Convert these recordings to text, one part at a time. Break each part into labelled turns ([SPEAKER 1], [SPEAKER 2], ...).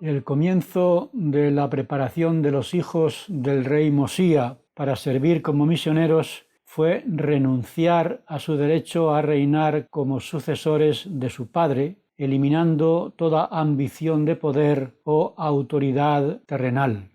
[SPEAKER 1] El comienzo de la preparación de los hijos del rey Mosía para servir como misioneros fue renunciar a su derecho a reinar como sucesores de su padre, eliminando toda ambición de poder o autoridad terrenal.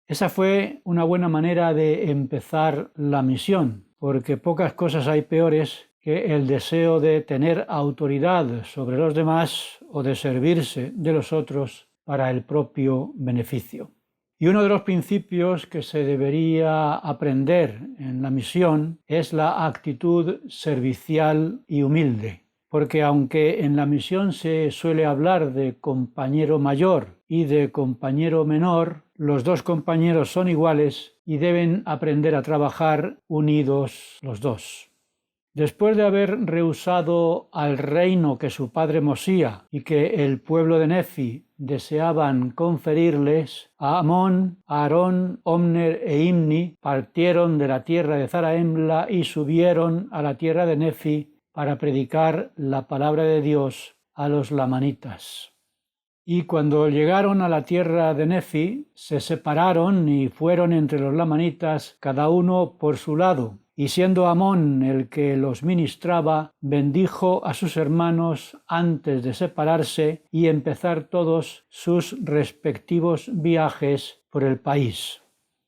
[SPEAKER 1] Esa fue una buena manera de empezar la misión, porque pocas cosas hay peores que el deseo de tener autoridad sobre los demás o de servirse de los otros para el propio beneficio. Y uno de los principios que se debería aprender en la misión es la actitud servicial y humilde, porque aunque en la misión se suele hablar de compañero mayor y de compañero menor, los dos compañeros son iguales y deben aprender a trabajar unidos los dos. Después de haber rehusado al reino que su padre Mosía y que el pueblo de Nefi deseaban conferirles, Amón, Aarón, Omner e Imni partieron de la tierra de Zarahemla y subieron a la tierra de Nefi para predicar la palabra de Dios a los lamanitas. Y cuando llegaron a la tierra de Nefi, se separaron y fueron entre los lamanitas, cada uno por su lado. Y siendo Amón el que los ministraba, bendijo a sus hermanos antes de separarse y empezar todos sus respectivos viajes por el país.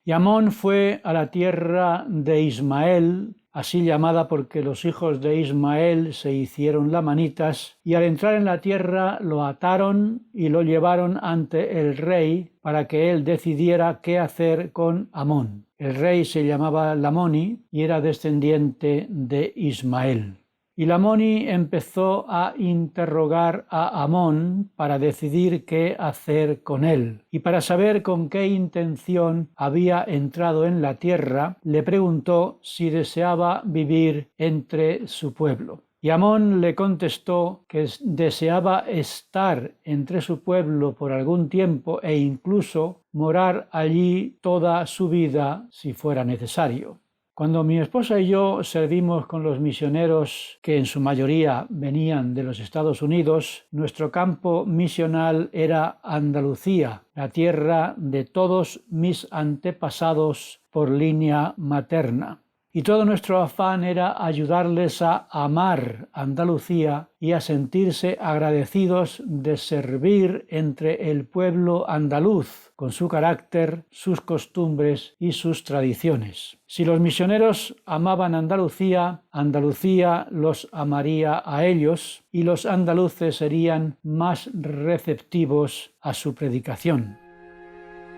[SPEAKER 1] Y Amón fue a la tierra de Ismael, así llamada porque los hijos de Ismael se hicieron lamanitas, y al entrar en la tierra lo ataron y lo llevaron ante el rey para que él decidiera qué hacer con Amón. El rey se llamaba Lamoni y era descendiente de Ismael. Y Lamoni empezó a interrogar a Amón para decidir qué hacer con él. Y para saber con qué intención había entrado en la tierra, le preguntó si deseaba vivir entre su pueblo. Y Amón le contestó que deseaba estar entre su pueblo por algún tiempo e incluso morar allí toda su vida si fuera necesario. Cuando mi esposa y yo servimos con los misioneros que en su mayoría venían de los Estados Unidos, nuestro campo misional era Andalucía, la tierra de todos mis antepasados por línea materna. Y todo nuestro afán era ayudarles a amar Andalucía y a sentirse agradecidos de servir entre el pueblo andaluz, con su carácter, sus costumbres y sus tradiciones. Si los misioneros amaban Andalucía, Andalucía los amaría a ellos y los andaluces serían más receptivos a su predicación.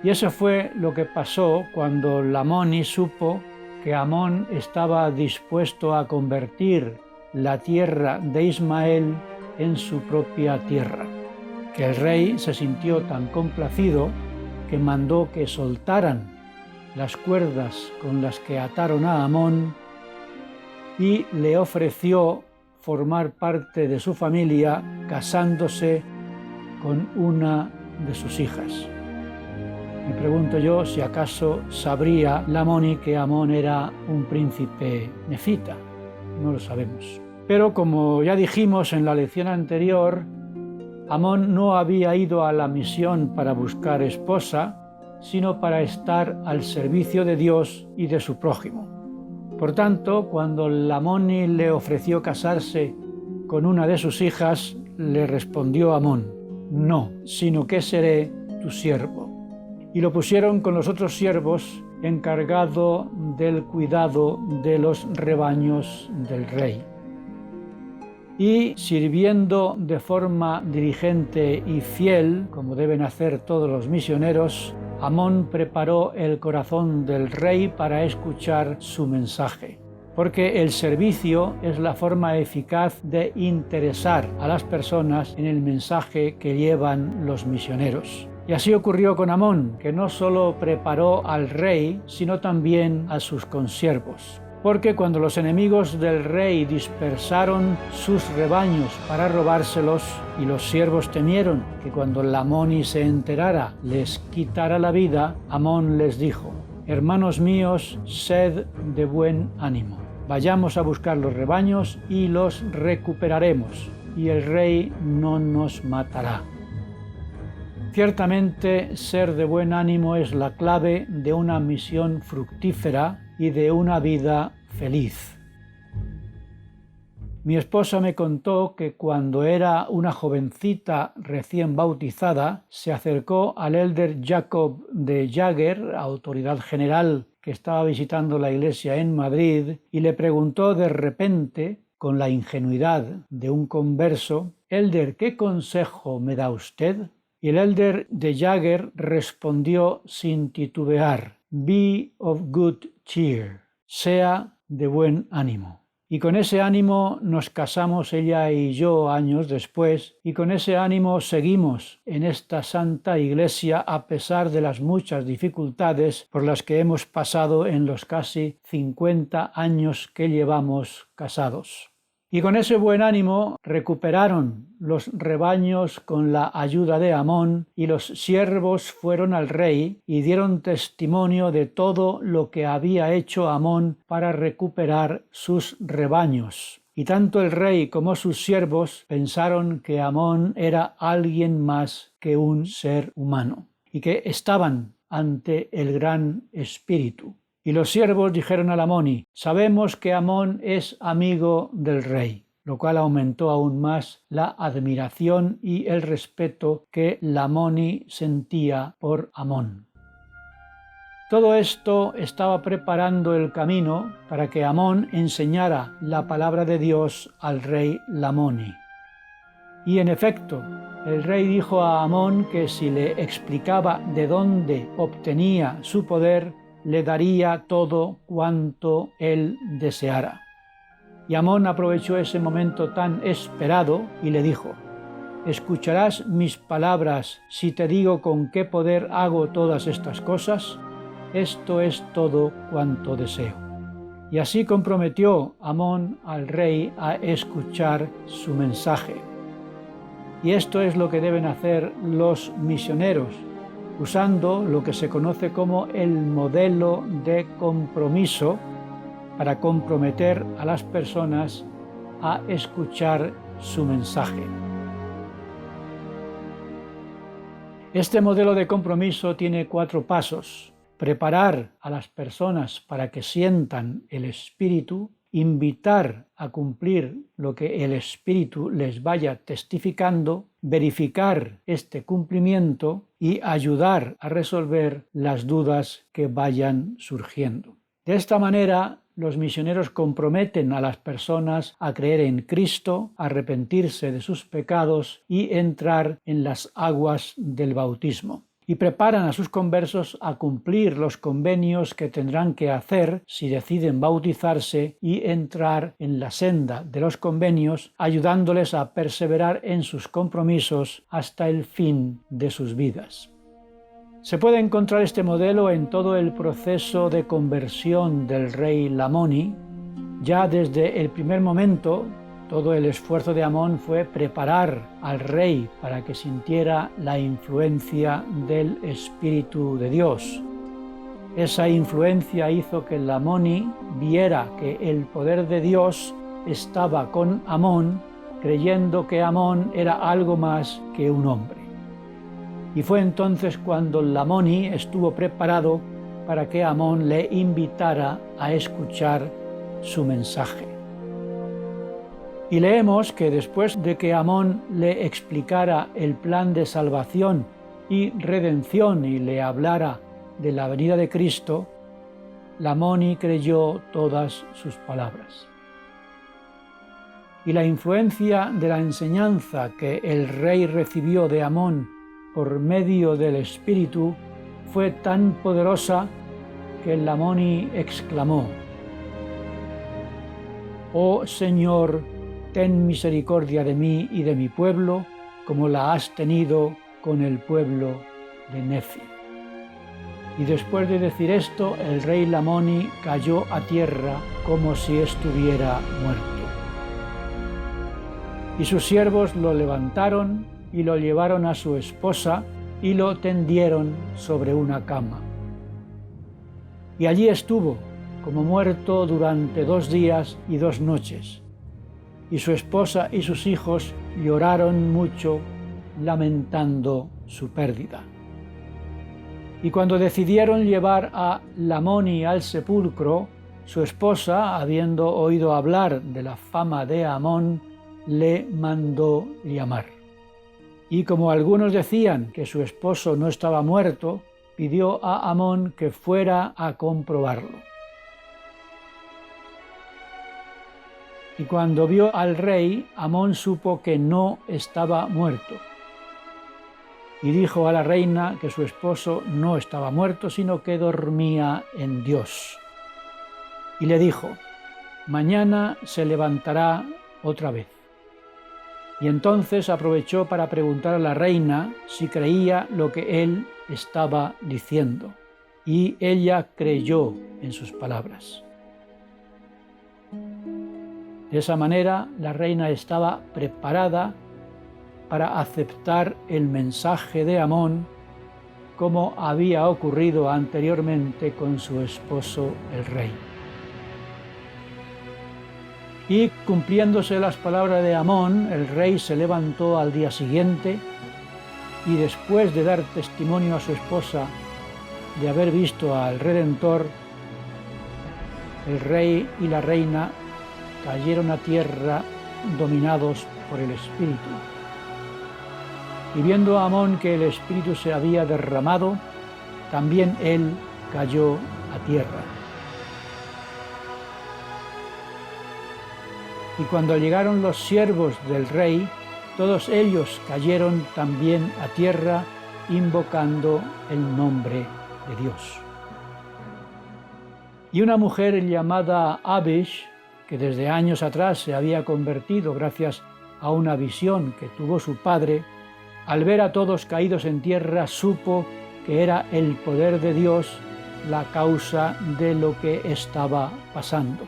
[SPEAKER 1] Y eso fue lo que pasó cuando Lamoni supo que Amón estaba dispuesto a convertir la tierra de Ismael en su propia tierra, que el rey se sintió tan complacido que mandó que soltaran las cuerdas con las que ataron a Amón y le ofreció formar parte de su familia casándose con una de sus hijas. Me pregunto yo si acaso sabría Lamoni que Amón era un príncipe nefita. No lo sabemos. Pero como ya dijimos en la lección anterior, Amón no había ido a la misión para buscar esposa, sino para estar al servicio de Dios y de su prójimo. Por tanto, cuando Lamoni le ofreció casarse con una de sus hijas, le respondió Amón: no, sino que seré tu siervo. Y lo pusieron con los otros siervos, encargado del cuidado de los rebaños del rey. Y sirviendo de forma diligente y fiel, como deben hacer todos los misioneros, Amón preparó el corazón del rey para escuchar su mensaje. Porque el servicio es la forma eficaz de interesar a las personas en el mensaje que llevan los misioneros. Y así ocurrió con Amón, que no solo preparó al rey, sino también a sus consiervos. Porque cuando los enemigos del rey dispersaron sus rebaños para robárselos, y los siervos temieron que cuando Lamoni se enterara les quitara la vida, Amón les dijo: hermanos míos, sed de buen ánimo. Vayamos a buscar los rebaños y los recuperaremos, y el rey no nos matará. Ciertamente, ser de buen ánimo es la clave de una misión fructífera y de una vida feliz. Mi esposa me contó que cuando era una jovencita recién bautizada, se acercó al elder Jacob de Jager, autoridad general que estaba visitando la iglesia en Madrid, y le preguntó de repente, con la ingenuidad de un converso: «Elder, ¿qué consejo me da usted?». Y el elder de Jager respondió sin titubear: «Be of good cheer», sea de buen ánimo. Y con ese ánimo nos casamos ella y yo años después, y con ese ánimo seguimos en esta santa iglesia a pesar de las muchas dificultades por las que hemos pasado en los casi 50 años que llevamos casados. Y con ese buen ánimo recuperaron los rebaños con la ayuda de Amón, y los siervos fueron al rey y dieron testimonio de todo lo que había hecho Amón para recuperar sus rebaños. Y tanto el rey como sus siervos pensaron que Amón era alguien más que un ser humano, y que estaban ante el gran espíritu. Y los siervos dijeron a Lamoni: «Sabemos que Amón es amigo del rey», lo cual aumentó aún más la admiración y el respeto que Lamoni sentía por Amón. Todo esto estaba preparando el camino para que Amón enseñara la palabra de Dios al rey Lamoni. Y en efecto, el rey dijo a Amón que si le explicaba de dónde obtenía su poder, le daría todo cuanto él deseara. Y Amón aprovechó ese momento tan esperado y le dijo: «¿Escucharás mis palabras si te digo con qué poder hago todas estas cosas? Esto es todo cuanto deseo». Y así comprometió Amón al rey a escuchar su mensaje. Y esto es lo que deben hacer los misioneros, usando lo que se conoce como el modelo de compromiso para comprometer a las personas a escuchar su mensaje. Este modelo de compromiso tiene 4 pasos: preparar a las personas para que sientan el Espíritu, invitar a cumplir lo que el Espíritu les vaya testificando, verificar este cumplimiento y ayudar a resolver las dudas que vayan surgiendo. De esta manera, los misioneros comprometen a las personas a creer en Cristo, arrepentirse de sus pecados y entrar en las aguas del bautismo. Y preparan a sus conversos a cumplir los convenios que tendrán que hacer si deciden bautizarse y entrar en la senda de los convenios, ayudándoles a perseverar en sus compromisos hasta el fin de sus vidas. Se puede encontrar este modelo en todo el proceso de conversión del rey Lamoni. Ya desde el primer momento, todo el esfuerzo de Amón fue preparar al rey para que sintiera la influencia del Espíritu de Dios. Esa influencia hizo que Lamoni viera que el poder de Dios estaba con Amón, creyendo que Amón era algo más que un hombre. Y fue entonces cuando Lamoni estuvo preparado para que Amón le invitara a escuchar su mensaje. Y leemos que después de que Amón le explicara el plan de salvación y redención y le hablara de la venida de Cristo, Lamoni creyó todas sus palabras. Y la influencia de la enseñanza que el rey recibió de Amón por medio del Espíritu fue tan poderosa que Lamoni exclamó: «Oh Señor, ten misericordia de mí y de mi pueblo, como la has tenido con el pueblo de Nefi». Y después de decir esto, el rey Lamoni cayó a tierra como si estuviera muerto. Y sus siervos lo levantaron y lo llevaron a su esposa y lo tendieron sobre una cama. Y allí estuvo como muerto durante 2 días y 2 noches. Y su esposa y sus hijos lloraron mucho, lamentando su pérdida. Y cuando decidieron llevar a Lamoni al sepulcro, su esposa, habiendo oído hablar de la fama de Amón, le mandó llamar. Y como algunos decían que su esposo no estaba muerto, pidió a Amón que fuera a comprobarlo. Y cuando vio al rey, Amón supo que no estaba muerto. Y dijo a la reina que su esposo no estaba muerto, sino que dormía en Dios. Y le dijo: mañana se levantará otra vez. Y entonces aprovechó para preguntar a la reina si creía lo que él estaba diciendo. Y ella creyó en sus palabras. De esa manera, la reina estaba preparada para aceptar el mensaje de Amón, como había ocurrido anteriormente con su esposo el rey. Y cumpliéndose las palabras de Amón, el rey se levantó al día siguiente y después de dar testimonio a su esposa de haber visto al Redentor, el rey y la reina cayeron a tierra dominados por el Espíritu. Y viendo a Amón que el Espíritu se había derramado, también él cayó a tierra. Y cuando llegaron los siervos del rey, todos ellos cayeron también a tierra, invocando el nombre de Dios. Y una mujer llamada Abish, que desde años atrás se había convertido gracias a una visión que tuvo su padre, al ver a todos caídos en tierra, supo que era el poder de Dios la causa de lo que estaba pasando.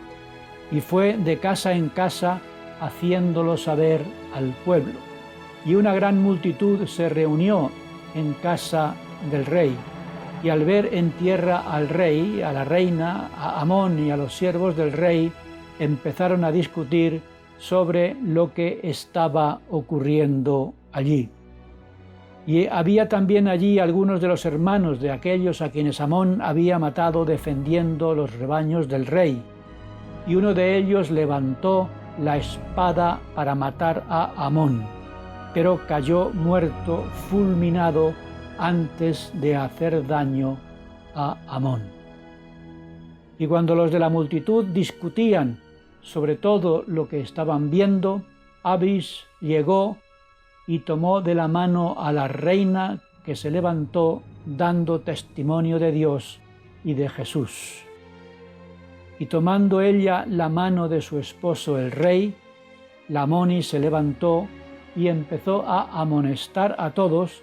[SPEAKER 1] Y fue de casa en casa haciéndolo saber al pueblo. Y una gran multitud se reunió en casa del rey. Y al ver en tierra al rey, a la reina, a Amón y a los siervos del rey, empezaron a discutir sobre lo que estaba ocurriendo allí. Y había también allí algunos de los hermanos de aquellos a quienes Amón había matado defendiendo los rebaños del rey. Y uno de ellos levantó la espada para matar a Amón, pero cayó muerto, fulminado, antes de hacer daño a Amón. Y cuando los de la multitud discutían sobre todo lo que estaban viendo, Abish llegó y tomó de la mano a la reina, que se levantó dando testimonio de Dios y de Jesús. Y tomando ella la mano de su esposo el rey, Lamoni se levantó y empezó a amonestar a todos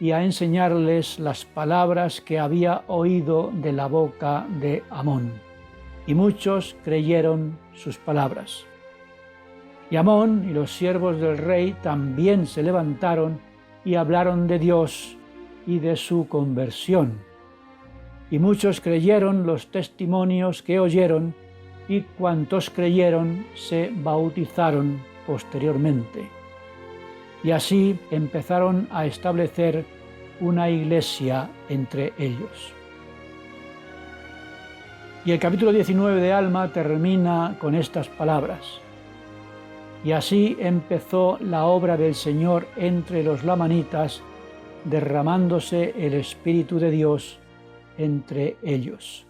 [SPEAKER 1] y a enseñarles las palabras que había oído de la boca de Amón. Y muchos creyeron sus palabras. Y Amón y los siervos del rey también se levantaron y hablaron de Dios y de su conversión. Y muchos creyeron los testimonios que oyeron, y cuantos creyeron se bautizaron posteriormente. Y así empezaron a establecer una iglesia entre ellos. Y el capítulo 19 de Alma termina con estas palabras: y así empezó la obra del Señor entre los lamanitas, derramándose el Espíritu de Dios entre ellos.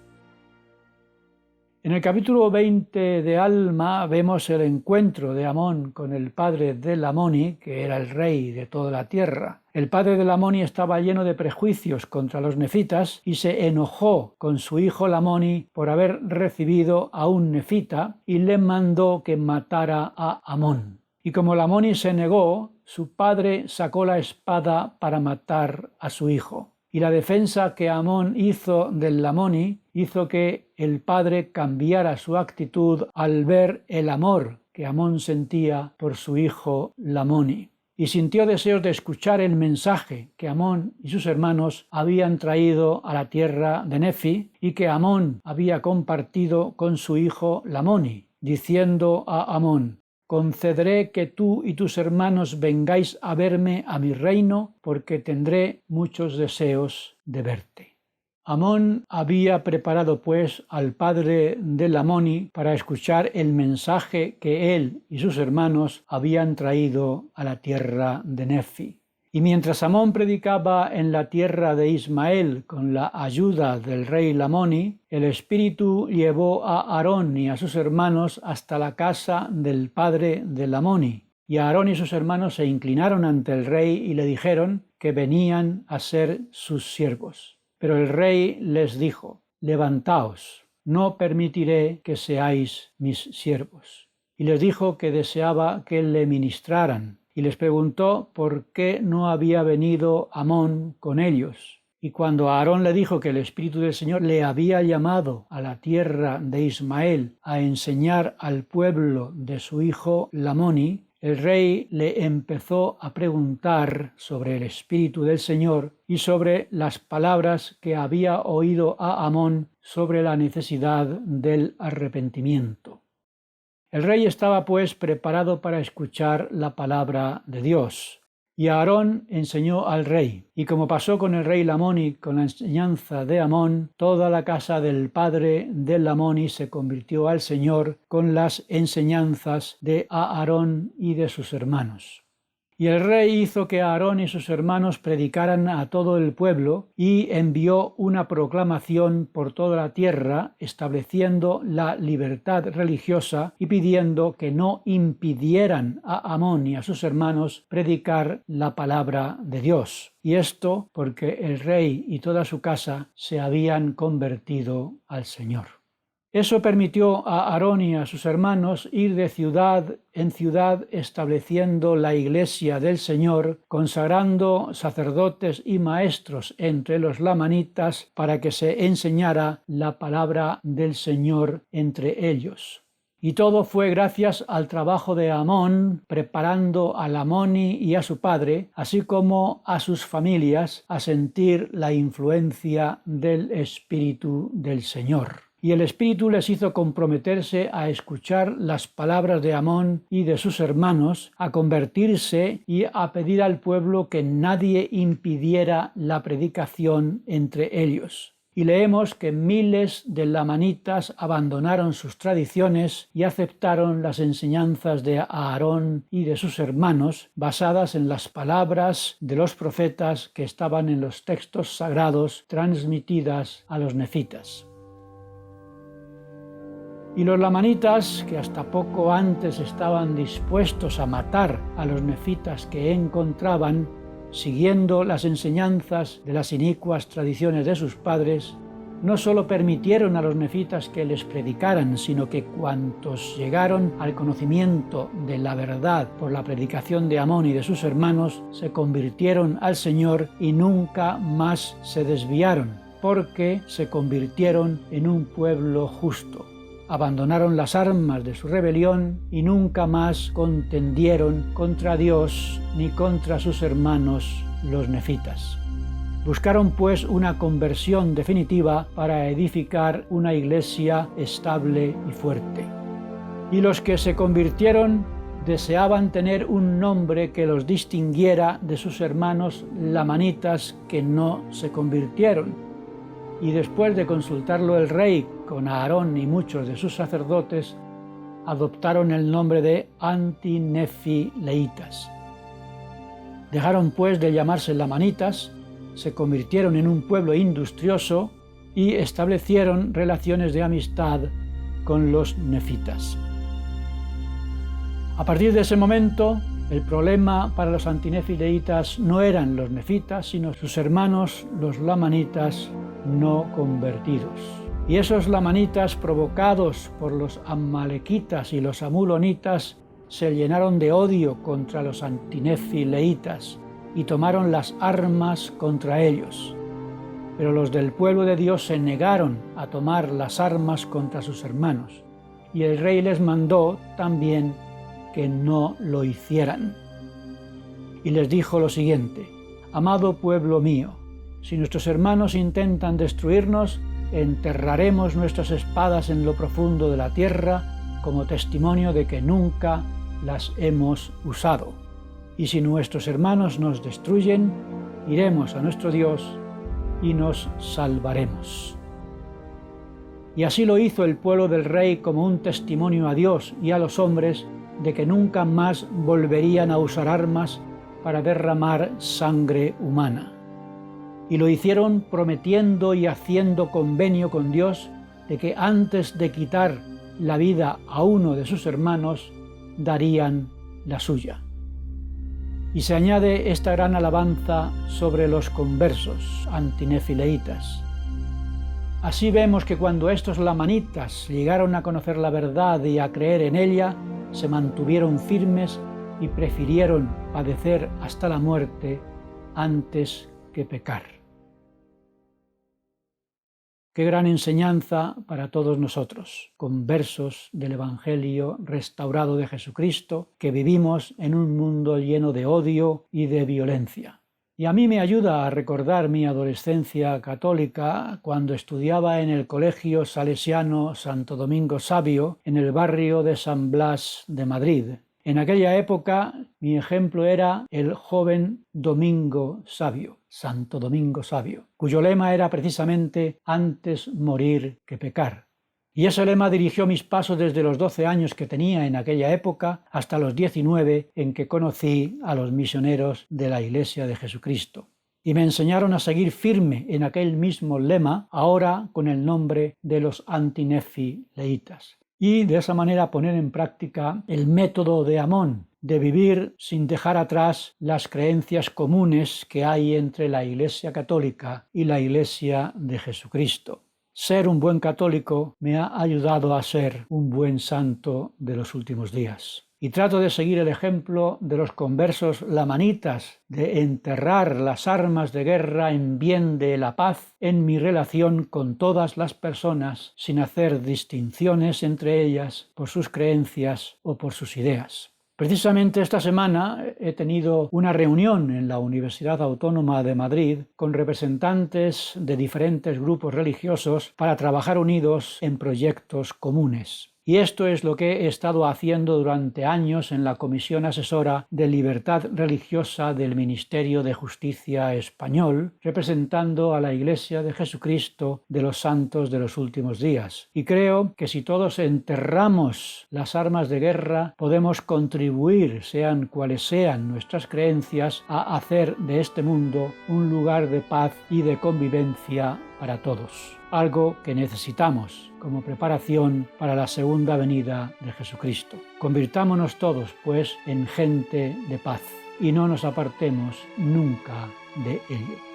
[SPEAKER 1] En el capítulo 20 de Alma vemos el encuentro de Amón con el padre de Lamoni, que era el rey de toda la tierra. El padre de Lamoni estaba lleno de prejuicios contra los nefitas y se enojó con su hijo Lamoni por haber recibido a un nefita y le mandó que matara a Amón. Y como Lamoni se negó, su padre sacó la espada para matar a su hijo. Y la defensa que Amón hizo del Lamoni hizo que el padre cambiara su actitud al ver el amor que Amón sentía por su hijo Lamoni. Y sintió deseos de escuchar el mensaje que Amón y sus hermanos habían traído a la tierra de Nefi y que Amón había compartido con su hijo Lamoni, diciendo a Amón: concederé que tú y tus hermanos vengáis a verme a mi reino, porque tendré muchos deseos de verte. Amón había preparado pues al padre de Lamoni para escuchar el mensaje que él y sus hermanos habían traído a la tierra de Nefi. Y mientras Amón predicaba en la tierra de Ismael con la ayuda del rey Lamoni, el Espíritu llevó a Aarón y a sus hermanos hasta la casa del padre de Lamoni. Y Aarón y sus hermanos se inclinaron ante el rey y le dijeron que venían a ser sus siervos. Pero el rey les dijo: levantaos, no permitiré que seáis mis siervos. Y les dijo que deseaba que le ministraran, y les preguntó por qué no había venido Amón con ellos. Y cuando Aarón le dijo que el Espíritu del Señor le había llamado a la tierra de Ismael a enseñar al pueblo de su hijo Lamoni, el rey le empezó a preguntar sobre el Espíritu del Señor y sobre las palabras que había oído a Amón sobre la necesidad del arrepentimiento. El rey estaba pues preparado para escuchar la palabra de Dios. Y Aarón enseñó al rey, y como pasó con el rey Lamoni con la enseñanza de Amón, toda la casa del padre de Lamoni se convirtió al Señor con las enseñanzas de Aarón y de sus hermanos. Y el rey hizo que Aarón y sus hermanos predicaran a todo el pueblo y envió una proclamación por toda la tierra estableciendo la libertad religiosa y pidiendo que no impidieran a Amón y a sus hermanos predicar la palabra de Dios. Y esto porque el rey y toda su casa se habían convertido al Señor. Eso permitió a Aarón y a sus hermanos ir de ciudad en ciudad estableciendo la iglesia del Señor, consagrando sacerdotes y maestros entre los lamanitas para que se enseñara la palabra del Señor entre ellos. Y todo fue gracias al trabajo de Amón, preparando a Lamoni y a su padre, así como a sus familias, a sentir la influencia del Espíritu del Señor. Y el Espíritu les hizo comprometerse a escuchar las palabras de Amón y de sus hermanos, a convertirse y a pedir al pueblo que nadie impidiera la predicación entre ellos. Y leemos que miles de lamanitas abandonaron sus tradiciones y aceptaron las enseñanzas de Aarón y de sus hermanos, basadas en las palabras de los profetas que estaban en los textos sagrados transmitidas a los nefitas. Y los lamanitas, que hasta poco antes estaban dispuestos a matar a los nefitas que encontraban, siguiendo las enseñanzas de las inicuas tradiciones de sus padres, no solo permitieron a los nefitas que les predicaran, sino que cuantos llegaron al conocimiento de la verdad por la predicación de Amón y de sus hermanos, se convirtieron al Señor y nunca más se desviaron, porque se convirtieron en un pueblo justo. Abandonaron las armas de su rebelión y nunca más contendieron contra Dios ni contra sus hermanos los nefitas. Buscaron pues una conversión definitiva para edificar una iglesia estable y fuerte. Y los que se convirtieron deseaban tener un nombre que los distinguiera de sus hermanos lamanitas que no se convirtieron. Y después de consultarlo el rey con Aarón y muchos de sus sacerdotes, adoptaron el nombre de antinefileitas. Dejaron pues de llamarse lamanitas, se convirtieron en un pueblo industrioso y establecieron relaciones de amistad con los nefitas. A partir de ese momento, el problema para los antinefileitas no eran los nefitas, sino sus hermanos, los lamanitas no convertidos. Y esos lamanitas, provocados por los amalequitas y los amulonitas, se llenaron de odio contra los antinefileitas y tomaron las armas contra ellos. Pero los del pueblo de Dios se negaron a tomar las armas contra sus hermanos, y el rey les mandó también que no lo hicieran. Y les dijo lo siguiente: amado pueblo mío, si nuestros hermanos intentan destruirnos, enterraremos nuestras espadas en lo profundo de la tierra como testimonio de que nunca las hemos usado. Y si nuestros hermanos nos destruyen, iremos a nuestro Dios y nos salvaremos. Y así lo hizo el pueblo del Rey como un testimonio a Dios y a los hombres de que nunca más volverían a usar armas para derramar sangre humana. Y lo hicieron prometiendo y haciendo convenio con Dios de que antes de quitar la vida a uno de sus hermanos, darían la suya. Y se añade esta gran alabanza sobre los conversos antinefileitas. Así vemos que cuando estos lamanitas llegaron a conocer la verdad y a creer en ella, se mantuvieron firmes y prefirieron padecer hasta la muerte antes que pecar. Qué gran enseñanza para todos nosotros, conversos del Evangelio restaurado de Jesucristo, que vivimos en un mundo lleno de odio y de violencia. Y a mí me ayuda a recordar mi adolescencia católica cuando estudiaba en el Colegio Salesiano Santo Domingo Sabio en el barrio de San Blas de Madrid. En aquella época mi ejemplo era el joven Domingo Sabio, Santo Domingo Sabio, cuyo lema era precisamente antes morir que pecar. Y ese lema dirigió mis pasos desde los 12 años que tenía en aquella época hasta los 19 en que conocí a los misioneros de la Iglesia de Jesucristo. Y me enseñaron a seguir firme en aquel mismo lema, ahora con el nombre de los antinefileitas. Y de esa manera poner en práctica el método de Amón, de vivir sin dejar atrás las creencias comunes que hay entre la Iglesia católica y la Iglesia de Jesucristo. Ser un buen católico me ha ayudado a ser un buen santo de los últimos días. Y trato de seguir el ejemplo de los conversos lamanitas, de enterrar las armas de guerra en bien de la paz en mi relación con todas las personas, sin hacer distinciones entre ellas por sus creencias o por sus ideas. Precisamente esta semana he tenido una reunión en la Universidad Autónoma de Madrid con representantes de diferentes grupos religiosos para trabajar unidos en proyectos comunes. Y esto es lo que he estado haciendo durante años en la Comisión Asesora de Libertad Religiosa del Ministerio de Justicia Español, representando a la Iglesia de Jesucristo de los Santos de los Últimos Días. Y creo que si todos enterramos las armas de guerra, podemos contribuir, sean cuales sean nuestras creencias, a hacer de este mundo un lugar de paz y de convivencia para todos. Algo que necesitamos como preparación para la segunda venida de Jesucristo. Convirtámonos todos, pues, en gente de paz y no nos apartemos nunca de ello.